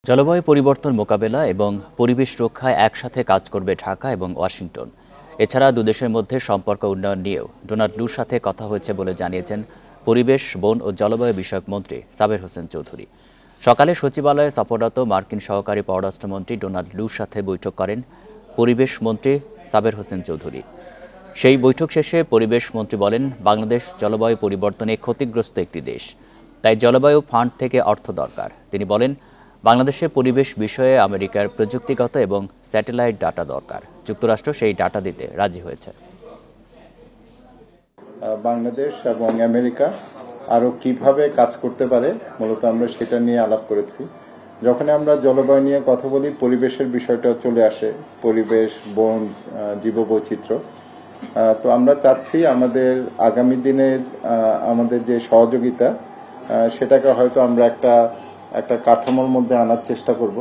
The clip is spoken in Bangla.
জলবায়ু পরিবর্তন মোকাবেলা এবং পরিবেশ রক্ষায় একসাথে কাজ করবে ঢাকা এবং ওয়াশিংটন। এছাড়া দুদেশের মধ্যে সম্পর্ক উন্নয়ন নিয়েও ডোনাল্ড লুর সাথে কথা হয়েছে বলে জানিয়েছেন পরিবেশ, বন ও জলবায়ু বিষয়ক মন্ত্রী সাবের হোসেন চৌধুরী। সকালে সচিবালয়ে সফররত মার্কিন সহকারী পররাষ্ট্রমন্ত্রী ডোনাল্ড লুর সাথে বৈঠক করেন পরিবেশ মন্ত্রী সাবের হোসেন চৌধুরী। সেই বৈঠক শেষে পরিবেশ মন্ত্রী বলেন, বাংলাদেশ জলবায়ু পরিবর্তনে ক্ষতিগ্রস্ত একটি দেশ, তাই জলবায়ু ফান্ড থেকে অর্থ দরকার। তিনি বলেন, বাংলাদেশের পরিবেশ বিষয়ে আমেরিকার প্রযুক্তিগত এবং স্যাটেলাইট ডাটা দরকার। যুক্তরাষ্ট্র সেই ডাটা দিতে রাজি হয়েছে। বাংলাদেশ এবং আমেরিকা আরও কিভাবে কাজ করতে পারে মূলত আমরা সেটা নিয়ে আলাপ করেছি। যখন আমরা জলবায়ু নিয়ে কথা বলি, পরিবেশের বিষয়টা চলে আসে, পরিবেশ, বন, জীববৈচিত্র্য। তো আমরা চাচ্ছি আমাদের আগামী দিনের আমাদের যে সহযোগিতা সেটাকে হয়তো আমরা একটা কাঠামোর মধ্যে আনার চেষ্টা করব।